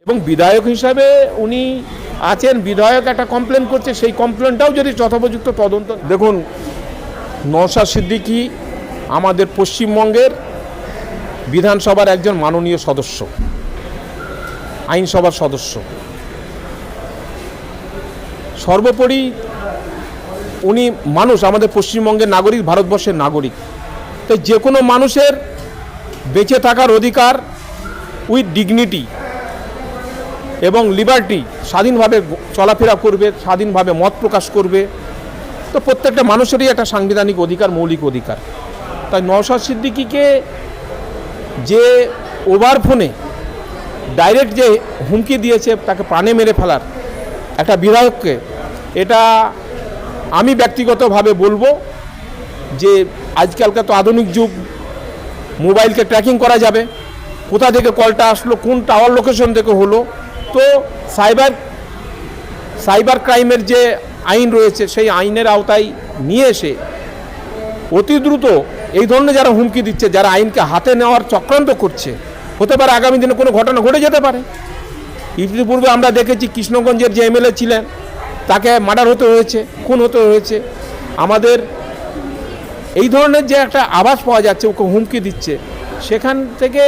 এবং বিধায়ক হিসাবে উনি আছেন, বিধায়ক একটা কমপ্লেন করছে, সেই কমপ্লেনটাও যদি যথোপযুক্ত তদন্ত। দেখুন, নওশাদ সিদ্দিকী আমাদের পশ্চিমবঙ্গের বিধানসভার একজন মাননীয় সদস্য, আইনসভার সদস্য। সর্বোপরি উনি মানুষ, আমাদের পশ্চিমবঙ্গের নাগরিক, ভারতবর্ষের নাগরিক। তো যে কোনো মানুষের বেঁচে থাকার অধিকার উইথ ডিগনিটি এবং লিবার্টি, স্বাধীনভাবে চলাফেরা করবে, স্বাধীনভাবে মত প্রকাশ করবে। তো প্রত্যেকটা মানুষেরই একটা সাংবিধানিক অধিকার, মৌলিক অধিকার। তাই নওশাদ সিদ্দিকীকে যে ওভার ফোনে ডাইরেক্ট যে হুমকি দিয়েছে, তাকে প্রাণে মেরে ফেলার একটা বিধায়ককে, এটা আমি ব্যক্তিগতভাবে বলবো যে আজকালকার তো আধুনিক যুগ, মোবাইলকে ট্র্যাকিং করা যাবে, কোথা থেকে কলটা আসলো, কোন টাওয়ার লোকেশন থেকে হলো। তো সাইবার ক্রাইমের যে আইন রয়েছে, সেই আইনের আওতায় নিয়ে এসে অতি দ্রুত এই ধরনের যারা হুমকি দিচ্ছে, যারা আইনকে হাতে নেওয়ার চক্রান্ত করছে, হতে পারে আগামী দিনে কোনো ঘটনা ঘটে যেতে পারে। ইতিপূর্বে আমরা দেখেছি কৃষ্ণগঞ্জের যে এমএলএ ছিলেন, তাকে মার্ডার হতে হয়েছে, খুন হতে হয়েছে। আমাদের এই ধরনের যে একটা আভাস পাওয়া যাচ্ছে, ওকে হুমকি দিচ্ছে, সেখান থেকে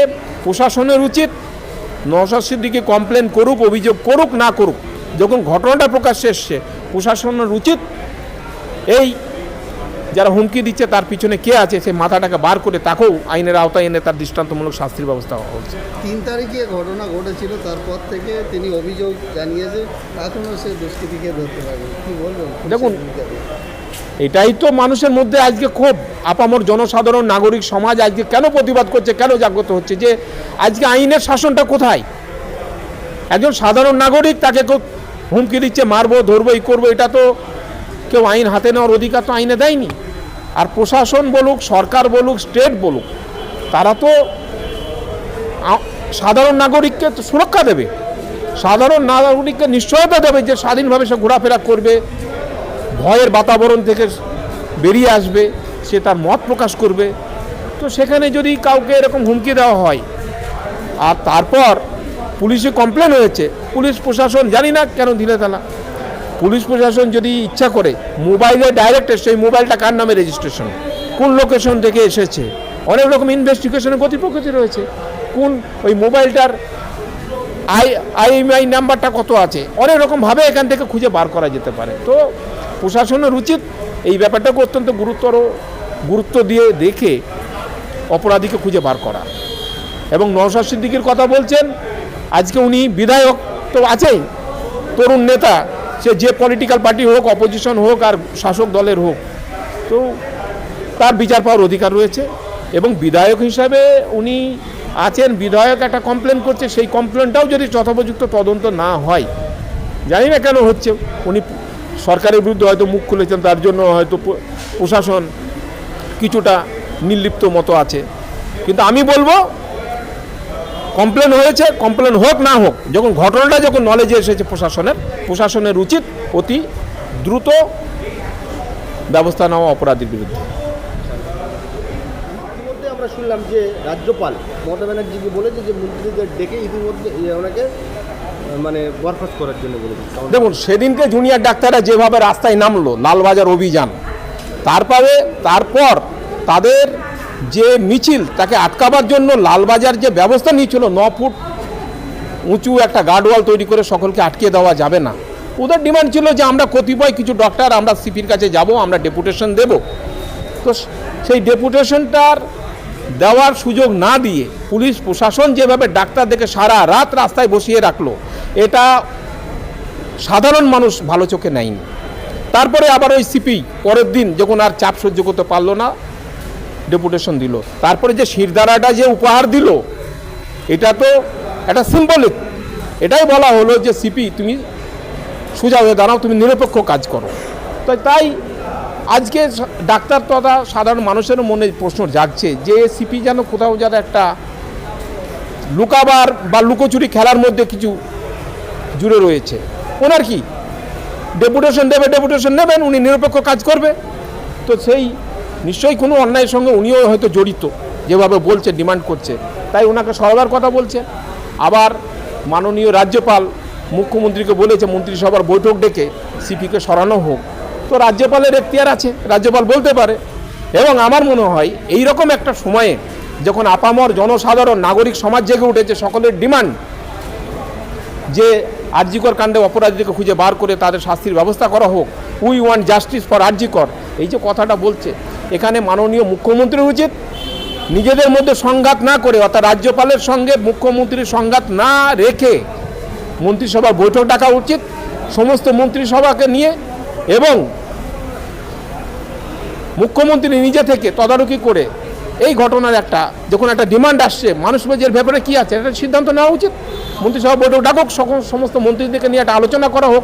প্রশাসনের উচিত নওশাদ সিদ্দিকী কমপ্লেন করুক, অভিযোগ করুক না করুক, যখন ঘটনাটা প্রকাশ্যে এসছে, প্রশাসনের উচিত এই যারা হুমকি দিচ্ছে তার পিছনে কে আছে, সেই মাথাটাকে বার করে তাকেও আইনের আওতায় এনে তার দৃষ্টান্তমূলক শাস্তির ব্যবস্থা হওয়া উচিত। 3 তারিখে ঘটনা ঘটেছিল, তারপর থেকে তিনি অভিযোগ জানিয়েছে, এখনও সে দুষ্কৃতীকে ধরতে পারেনি। কী বলবেন? দেখুন, এটাই তো মানুষের মধ্যে আজকে ক্ষোভ। আপামর জনসাধারণ, নাগরিক সমাজ আজকে কেন প্রতিবাদ করছে, কেন জাগ্রত হচ্ছে যে আজকে আইনের শাসনটা কোথায়? একজন সাধারণ নাগরিক, তাকে কেউ হুমকি দিচ্ছে, মারবো, ধরবো, এই করবো, এটা তো কেউ আইন হাতে নেওয়ার অধিকার তো আইনে দেয়নি। আর প্রশাসন বলুক, সরকার বলুক, স্টেট বলুক, তারা তো সাধারণ নাগরিককে সুরক্ষা দেবে, সাধারণ নাগরিককে নিশ্চয়তা দেবে যে স্বাধীনভাবে সে ঘোরাফেরা করবে, ভয়ের বাতাবরণ থেকে বেরিয়ে আসবে, সে তার মত প্রকাশ করবে। তো সেখানে যদি কাউকে এরকম হুমকি দেওয়া হয়, আর তারপর পুলিশে কমপ্লেন হয়েছে, পুলিশ প্রশাসন জানি না কেন ঢিলে তালা। পুলিশ প্রশাসন যদি ইচ্ছা করে মোবাইলে ডাইরেক্ট সেই মোবাইলটা কার নামে রেজিস্ট্রেশন, কোন লোকেশন থেকে এসেছে, অনেক রকম ইনভেস্টিগেশনের গতি প্রকৃতি রয়েছে, কোন ওই মোবাইলটার IMEI নাম্বারটা কত আছে, অনেক রকমভাবে এখান থেকে খুঁজে বার করা যেতে পারে। তো প্রশাসনের উচিত এই ব্যাপারটাকে অত্যন্ত গুরুত্ব দিয়ে দেখে অপরাধীকে খুঁজে বার করা। এবং নওশাদ সিদ্দিকীর কথা বলছেন, আজকে উনি বিধায়ক তো আছেই, তরুণ নেতা, সে যে পলিটিক্যাল পার্টি হোক, অপোজিশন হোক আর শাসক দলের হোক, তো তার বিচার পাওয়ার অধিকার রয়েছে। এবং বিধায়ক হিসাবে উনি আছেন, বিধায়ক একটা কমপ্লেন করছে, সেই কমপ্লেনটাও যদি যথোপযুক্ত তদন্ত না হয়, জানি না কেন হচ্ছে, উনি সরকারের বিরুদ্ধে হয়তো মুখ খুলেছেন, তার জন্য হয়তো প্রশাসন কিছুটা নির্লিপ্ত মতো আছে। কিন্তু আমি বলবো, কমপ্লেন হয়েছে, কমপ্লেন হোক না হোক, যখন ঘটনাটা যখন নলেজে এসেছে প্রশাসনের উচিত অতি দ্রুত ব্যবস্থা নেওয়া অপরাধীর বিরুদ্ধে। ইতিমধ্যে আমরা শুনলাম যে রাজ্যপাল মমতা ব্যানার্জিকে বলেছে যে মন্ত্রীদের ডেকে ইতিমধ্যে ওনাকে বরখাস্ত করার জন্য বলেছে। দেখুন, সেদিনকে জুনিয়র ডাক্তাররা যেভাবে রাস্তায় নামলো, লালবাজার অভিযান, তারপর তাদের যে মিছিল, তাকে আটকাবার জন্য লালবাজার যে ব্যবস্থা নিয়েছিল, 9 ফুট উঁচু একটা গার্ডওয়াল তৈরি করে সকলকে আটকে দেওয়া যাবে না। ওদের ডিমান্ড ছিল যে আমরা কতিপয় কিছু ডক্টর, আমরা সিপির কাছে যাব, আমরা ডেপুটেশন দেব। তো সেই ডেপুটেশনটার দেওয়ার সুযোগ না দিয়ে পুলিশ প্রশাসন যেভাবে ডাক্তারদেরকে সারা রাত রাস্তায় বসিয়ে রাখলো, এটা সাধারণ মানুষ ভালো চোখে নেয়নি। তারপরে আবার ওই সিপি পরের দিন যখন আর চাপ সহ্য করতে পারলো না, ডেপুটেশন দিল। তারপরে যে শিরদাঁড়াটা যে উপহার দিল, এটা তো একটা সিম্বলিক। এটাই বলা হলো যে সিপি, তুমি সোজা হয়ে দাঁড়াও, তুমি নিরপেক্ষ কাজ করো। তাই আজকে ডাক্তার তথা সাধারণ মানুষের মনে প্রশ্ন জাগছে যে সিপি যেন কোথাও যেন একটা লুকাবার বা লুকোচুরি খেলার মধ্যে কিছু জুড়ে রয়েছে। ওনার কি ডেপুটেশন দেবে, ডেপুটেশন নেবেন, উনি নিরপেক্ষ কাজ করবে। তো সেই নিশ্চয়ই কোনো অন্যায়ের সঙ্গে উনিও হয়তো জড়িত, যেভাবে বলছে, ডিমান্ড করছে, তাই ওনাকে সরাবার কথা বলছে। আবার মাননীয় রাজ্যপাল মুখ্যমন্ত্রীকে বলেছে মন্ত্রিসভার বৈঠক ডেকে সিপিকে সরানো হোক, তো রাজ্যপালের এখতিয়ার আছে, রাজ্যপাল বলতে পারে। এবং আমার মনে হয় এই রকম একটা সময়ে যখন আপামর জনসাধারণ নাগরিক সমাজ জেগে উঠেছে, সকলের ডিমান্ড যে আরজিকর কাণ্ডে অপরাধীদেরকে খুঁজে বার করে তাদের শাস্তির ব্যবস্থা করা হোক, we want justice for RG Kar, এই যে কথাটা বলছে, এখানে মাননীয় মুখ্যমন্ত্রীর উচিত নিজেদের মধ্যে সংঘাত না করে, অর্থাৎ রাজ্যপালের সঙ্গে মুখ্যমন্ত্রীর সংঘাত না রেখে মন্ত্রিসভার বৈঠক ডাকা উচিত সমস্ত মন্ত্রিসভাকে নিয়ে, এবং মুখ্যমন্ত্রী নিজে থেকে তদারকি করে এই ঘটনার একটা যখন একটা ডিমান্ড আসছে মানুষ মেজের ব্যাপারে কী আছে একটা সিদ্ধান্ত নেওয়া উচিত। মন্ত্রিসভা বৈঠক ডাকুক, সমস্ত মন্ত্রীদেরকে নিয়ে একটা আলোচনা করা হোক,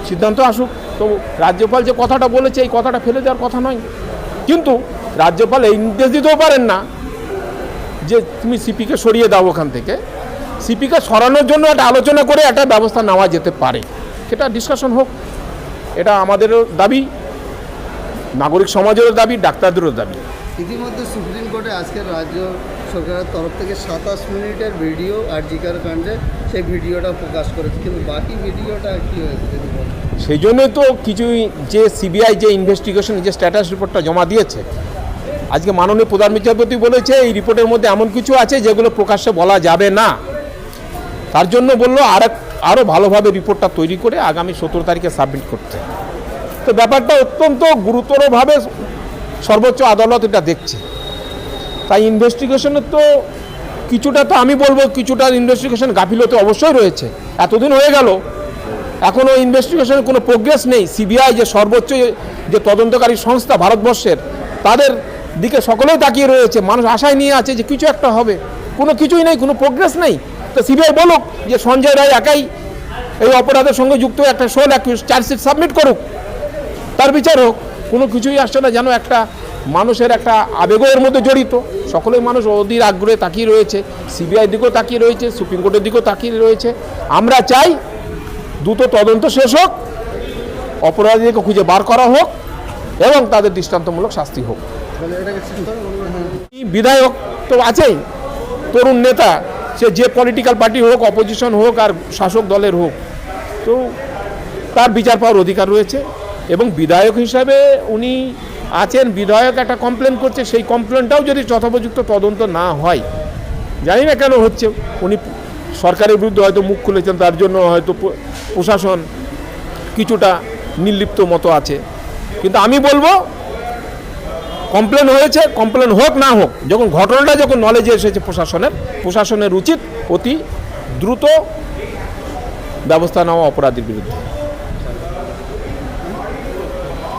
সিদ্ধান্ত আসুক। তো রাজ্যপাল যে কথাটা বলেছে এই কথাটা ফেলে দেওয়ার কথা নয়, কিন্তু রাজ্যপাল এই নির্দেশ দিতেও পারেন না যে তুমি সিপিকে সরিয়ে দাও ওখান থেকে। সিপিকে সরানোর জন্য একটা আলোচনা করে একটা ব্যবস্থা নেওয়া যেতে পারে, সেটা ডিসকাশন হোক, এটা আমাদেরও দাবি, নাগরিক সমাজেরও দাবি, ডাক্তারদেরও দাবি। ইতিমধ্যে সুপ্রিম কোর্টে আজকে রাজ্য সরকারের তরফ থেকে 27 মিনিটের ভিডিও আরজিকর কাণ্ডে সেই ভিডিওটা প্রকাশ করেছে, কিন্তু বাকি ভিডিওটা কী হয়েছে যদি বলেন? সেই জন্যই তো কিছুই যে সিবিআই যে ইনভেস্টিগেশন যে স্ট্যাটাস রিপোর্টটা জমা দিয়েছে, আজকে মাননীয় প্রধান বিচারপতি বলেছে এই রিপোর্টের মধ্যে এমন কিছু আছে যেগুলো প্রকাশ্যে বলা যাবে না, তার জন্য বললো আরও ভালোভাবে রিপোর্টটা তৈরি করে আগামী 17 তারিখে সাবমিট করতে। তো ব্যাপারটা অত্যন্ত গুরুতরভাবে সর্বোচ্চ আদালত এটা দেখছে। তাই ইনভেস্টিগেশনের তো কিছুটা, তো আমি বলবো কিছুটা ইনভেস্টিগেশন গাফিলতি অবশ্যই রয়েছে, এতদিন হয়ে গেল এখনও ইনভেস্টিগেশনের কোনো প্রোগ্রেস নেই। সিবিআই যে সর্বোচ্চ যে তদন্তকারী সংস্থা ভারতবর্ষের, তাদের দিকে সকলেই তাকিয়ে রয়েছে, মানুষ আশায় নিয়ে আছে যে কিছু একটা হবে, কোনো কিছুই নেই, কোনো প্রোগ্রেস নেই। তো সিবিআই বলুক যে সঞ্জয় রায় একাই এই অপরাধের সঙ্গে যুক্ত, একটা সোল অ্যাকিউজ চার্জশিট সাবমিট করুক, তার বিচার হোক, কোনো কিছুই আসছে না। যেন একটা মানুষের একটা আবেগের মধ্যে জড়িত, সকলেই মানুষ অধীর আগ্রহে তাকিয়ে রয়েছে, সিবিআই দিকেও তাকিয়ে রয়েছে, সুপ্রিম কোর্টের দিকেও তাকিয়ে রয়েছে। আমরা চাই দ্রুত তদন্ত শেষ হোক, অপরাধীদেরকে খুঁজে বার করা হোক এবং তাদের দৃষ্টান্তমূলক শাস্তি হোক। বিধায়ক তো আছেই, তরুণ নেতা, সে যে পলিটিক্যাল পার্টি হোক, অপোজিশন হোক আর শাসক দলের হোক, তো তার বিচার পাওয়ার অধিকার রয়েছে। এবং বিধায়ক হিসাবে উনি আছেন, বিধায়ক একটা কমপ্লেন করছে, সেই কমপ্লেনটাও যদি যথোপযুক্ত তদন্ত না হয়, জানি না কেন হচ্ছে, উনি সরকারের বিরুদ্ধে হয়তো মুখ খুলেছেন, তার জন্য হয়তো প্রশাসন কিছুটা নির্লিপ্ত মতো আছে। কিন্তু আমি বলবো কমপ্লেন হয়েছে, কমপ্লেন হোক না হোক, যখন ঘটনাটা যখন নলেজে এসেছে প্রশাসনের উচিত অতি দ্রুত ব্যবস্থা নেওয়া অপরাধীর বিরুদ্ধে।